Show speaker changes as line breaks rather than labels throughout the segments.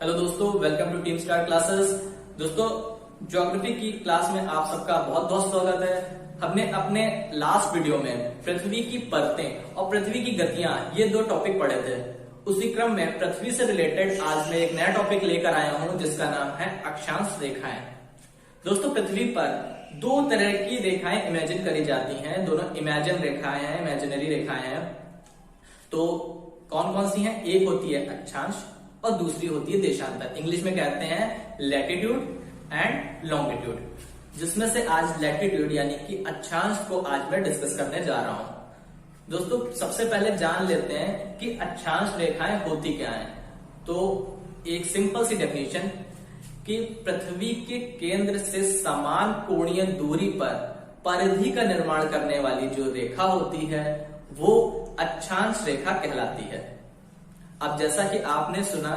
Hello दोस्तों, welcome to team star classes. दोस्तों, geography की क्लास में आप सबका बहुत बहुत स्वागत है। हमने अपने लास्ट वीडियो में पृथ्वी की परतें और पृथ्वी की गतियां ये दो टॉपिक पढ़े थे। उसी क्रम में पृथ्वी से रिलेटेड आज मैं एक नया टॉपिक लेकर आया हूं जिसका नाम है अक्षांश रेखाएं। दोस्तों, पृथ्वी पर दो तरह की रेखाएं इमेजिन करी जाती हैं। दोनों इमेजिन रेखाएं हैं, इमेजिनरी रेखाएं हैं। तो कौन कौन सी हैं? एक होती है अक्षांश और दूसरी होती है देशांतर। इंग्लिश में कहते हैं लैटिट्यूड एंड लॉन्गिट्यूड, जिसमें से आज लैटिट्यूड यानी कि अक्षांश को आज मैं डिस्कस करने जा रहा हूं। दोस्तों, सबसे पहले जान लेते हैं कि अक्षांश रेखाएं होती क्या हैं। तो एक सिंपल सी डेफिनेशन कि पृथ्वी के केंद्र से समान कोणीय दूरी पर परिधि का निर्माण करने वाली जो रेखा होती है वो अक्षांश रेखा कहलाती है। अब जैसा कि आपने सुना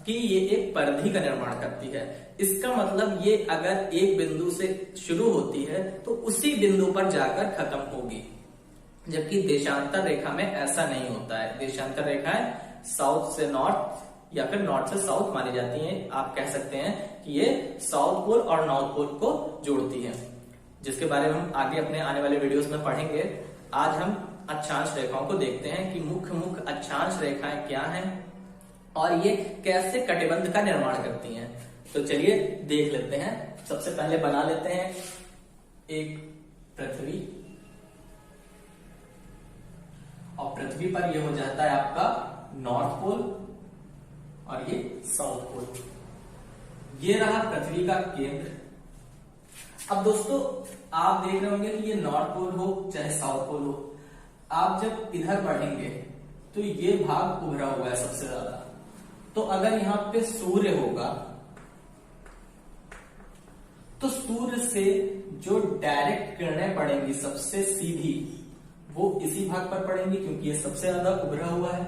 कि ये एक परिधि का निर्माण करती है, इसका मतलब ये अगर एक बिंदु से शुरू होती है तो उसी बिंदु पर जाकर खत्म होगी, जबकि देशांतर रेखा में ऐसा नहीं होता है। देशांतर रेखाएं साउथ से नॉर्थ या फिर नॉर्थ से साउथ मानी जाती हैं। आप कह सकते हैं कि ये साउथ पोल और नॉर्थ पोल को जोड़ती है, जिसके बारे में हम आगे अपने आने वाले वीडियोस में पढ़ेंगे। आज हम अक्षांश रेखाओं को देखते हैं कि मुख्य अक्षांश रेखाएं क्या हैं और ये कैसे कटिबंध का निर्माण करती हैं। तो चलिए देख लेते हैं। सबसे पहले बना लेते हैं एक पृथ्वी, और पृथ्वी पर ये हो जाता है आपका नॉर्थ पोल और ये साउथ पोल। ये रहा पृथ्वी का केंद्र। अब दोस्तों, आप देख रहे होंगे कि ये नॉर्थ पोल हो चाहे साउथ पोल हो, आप जब इधर बढ़ेंगे तो ये भाग उभरा हुआ है सबसे ज्यादा। तो अगर यहां पे सूर्य होगा तो सूर्य से जो डायरेक्ट किरणें पड़ेंगी सबसे सीधी, वो इसी भाग पर पड़ेंगी क्योंकि ये सबसे ज्यादा उभरा हुआ है।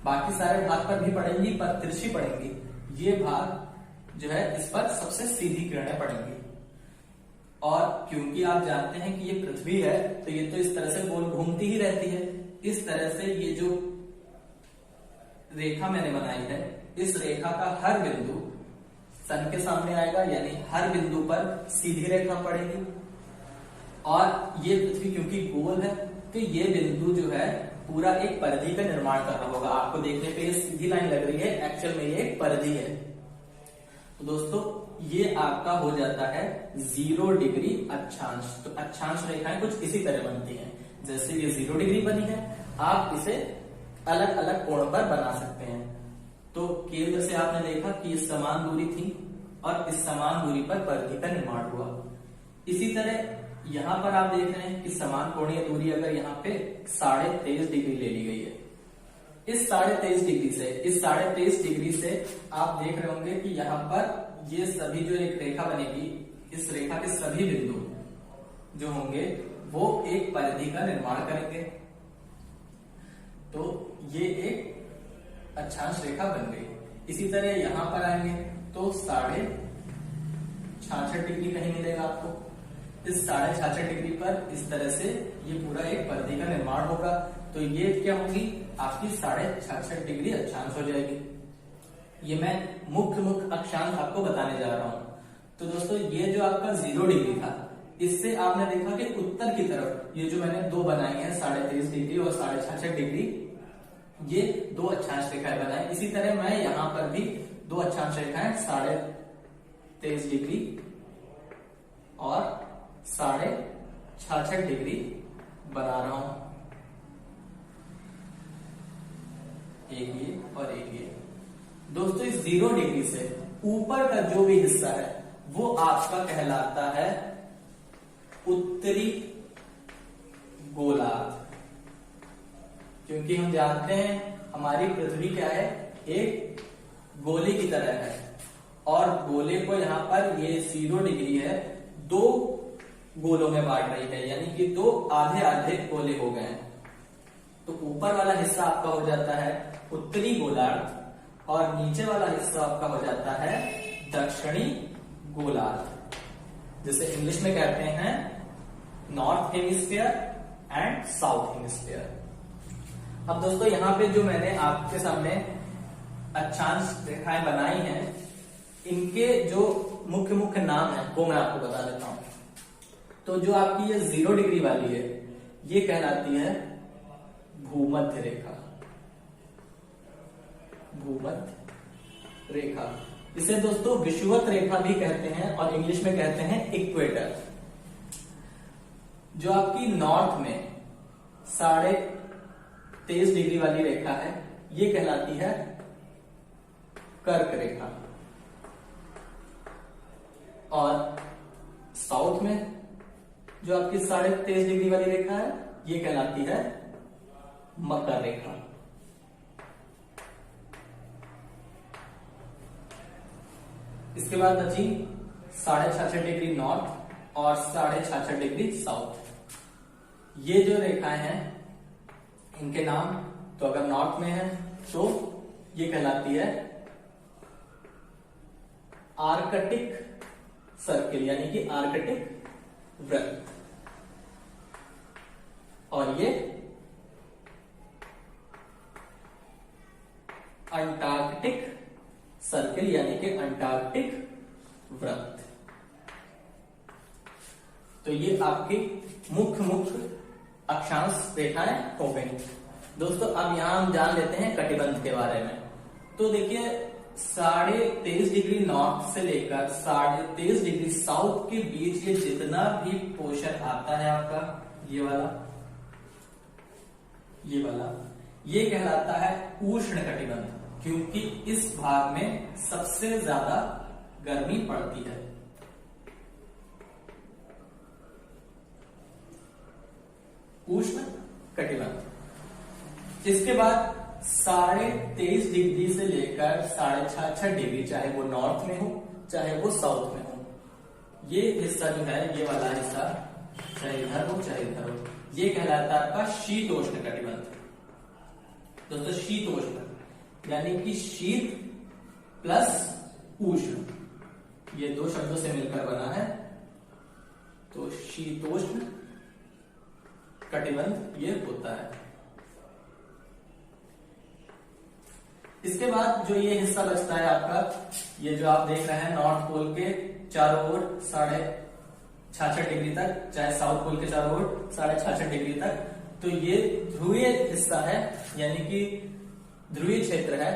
बाकी सारे भाग पर भी पड़ेंगी पर तिरछी पड़ेंगी। ये भाग जो है इस पर सबसे सीधी किरणें पड़ेंगी। और क्योंकि आप जानते हैं कि ये पृथ्वी है तो ये तो इस तरह से गोल घूमती ही रहती है। इस तरह से ये जो रेखा मैंने बनाई है, इस रेखा का हर बिंदु सन के सामने आएगा, यानी हर बिंदु पर सीधी रेखा पड़ेगी। और ये पृथ्वी क्योंकि गोल है तो ये बिंदु जो है पूरा एक परिधि का निर्माण कर रहा होगा। आपको देखने पे ये सीधी लाइन लग रही है, एक्चुअल में ये एक परिधि है। तो दोस्तों, ये आपका हो जाता है 0 डिग्री अक्षांश। तो अक्षांश रेखाएं कुछ इसी तरह बनती हैं। जैसे ये 0 डिग्री बनी है, आप इसे अलग अलग कोण पर बना सकते हैं। तो केंद्र से आपने देखा कि ये समान दूरी थी और इस समान दूरी पर परिधि का निर्माण हुआ। इसी तरह यहां पर आप देख रहे हैं कि समान कोणीय दूरी अगर यहाँ पे 23.5 डिग्री ले ली गई है, इस 23.5 डिग्री से इस 23.5 डिग्री से आप देख रहे होंगे कि यहाँ पर ये सभी जो एक रेखा बनेगी, इस रेखा के सभी बिंदु जो होंगे वो एक परिधि का निर्माण करेंगे। तो ये एक अक्षांश रेखा बन गई। इसी तरह यहां पर आएंगे तो 66.5 डिग्री कहीं मिलेगा आपको। इस 66.5 डिग्री पर इस तरह से ये पूरा एक परिधि का निर्माण होगा। तो ये क्या होगी? आपकी 66.5 डिग्री अक्षांश हो जाएगी। ये मैं मुख्य अक्षांश आपको बताने जा रहा हूं। तो दोस्तों, ये जो आपका 0 डिग्री था, इससे आपने देखा कि उत्तर की तरफ ये जो मैंने दो बनाई है 23.5 डिग्री और 66.5 डिग्री, ये दो अक्षांश रेखाएं बनाई। इसी तरह मैं यहां पर भी दो अक्षांश रेखाएं 23.5 डिग्री और 66.5 डिग्री बना रहा हूं। एक ये और एक ये। दोस्तों, इस 0 डिग्री से ऊपर का जो भी हिस्सा है वो आपका कहलाता है उत्तरी गोलार्ध। क्योंकि हम जानते हैं हमारी पृथ्वी क्या है, एक गोले की तरह है, और गोले को यहां पर ये 0 डिग्री है, दो गोलों में बांट रही है, यानी कि दो आधे आधे गोले हो गए हैं। तो ऊपर वाला हिस्सा आपका हो जाता है उत्तरी गोलार्ध और नीचे वाला हिस्सा आपका हो जाता है दक्षिणी गोलार्ध, जिसे इंग्लिश में कहते हैं north hemisphere and south hemisphere. अब दोस्तों, यहाँ पे जो मैंने आपके सामने अक्षांश रेखाएं बनाई हैं, इनके जो मुख्य मुख्य नाम है वो मैं आपको बता देता हूं। तो जो आपकी ये 0 डिग्री वाली है, ये कहलाती है भूमध्य रेखा। भूमध्य रेखा, इसे दोस्तों विषुवत रेखा भी कहते हैं और इंग्लिश में कहते हैं इक्वेटर। जो आपकी नॉर्थ में 23.5 डिग्री वाली रेखा है, ये कहलाती है कर्क रेखा। और साउथ में जो आपकी 23.5 डिग्री वाली रेखा है, ये कहलाती है मकर रेखा। इसके बाद बची 66.5 डिग्री नॉर्थ और 66.5 डिग्री साउथ। ये जो रेखाएं हैं, इनके नाम, तो अगर नॉर्थ में है तो ये कहलाती है आर्कटिक सर्किल, यानी कि आर्कटिक वृत्त। और ये अंटार्कटिक सर्किल, यानी कि अंटार्कटिक वृत्त। तो ये आपकी मुख्य अक्षांश रेखाएं हो गई। दोस्तों अब यहां हम जान लेते हैं कटिबंध के बारे में। तो देखिए 23.5 डिग्री नॉर्थ से लेकर 23.5 डिग्री साउथ के बीच ये जितना भी पोर्शन आता है आपका, ये वाला, ये कहलाता है उष्ण कटिबंध, क्योंकि इस भाग में सबसे ज्यादा गर्मी पड़ती है। उष्ण कटिबंध। इसके बाद 23.5 डिग्री से लेकर 66.5 डिग्री, चाहे वो नॉर्थ में हो चाहे वो साउथ में हो, ये हिस्सा जो है, ये वाला हिस्सा, चाहे इधर हो चाहे इधर हो, ये कहलाता है आपका शीतोष्ण कटिबंध। दोस्तों शीतोष्ण यानी कि शीत प्लस उष्ण, ये दो शब्दों से मिलकर बना है, तो शीतोष्ण कटिबंध ये होता है। इसके बाद जो ये हिस्सा बचता है आपका, ये जो आप देख रहे हैं नॉर्थ पोल के चारों ओर 66.5 डिग्री तक, चाहे साउथ पोल के चारों ओर 66.5 डिग्री तक, तो ये ध्रुवीय हिस्सा है, यानी कि ध्रुवीय क्षेत्र है,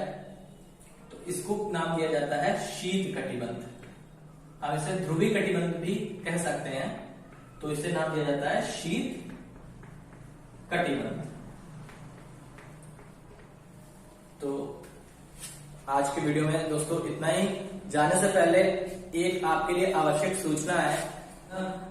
तो इसको नाम दिया जाता है शीत कटिबंध। हम इसे ध्रुवीय कटिबंध भी कह सकते हैं, तो इसे नाम दिया जाता है शीत कटिबंध। तो आज की वीडियो में दोस्तों इतना ही। जाने से पहले एक आपके लिए आवश्यक सूचना है।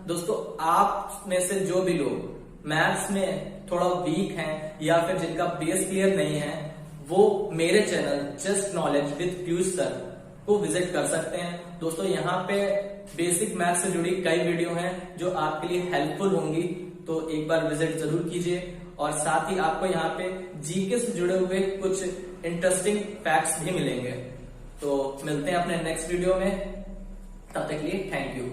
दोस्तों आप में से जो भी लोग मैथ्स में थोड़ा वीक हैं या फिर जिनका बेस क्लियर नहीं है, वो मेरे channel just knowledge with Piyush sir को विजिट कर सकते हैं। दोस्तों यहाँ पे बेसिक मैथ्स से जुड़ी कई वीडियो हैं जो आपके लिए हेल्पफुल होंगी, तो एक बार विजिट जरूर कीजिए। और साथ ही आपको यहाँ पे जीके से जुड़े हुए कुछ इंटरेस्टिंग फैक्ट्स भी मिलेंगे। तो मिलते हैं अपने नेक्स्ट वीडियो में, तब तक के लिए थैंक यू।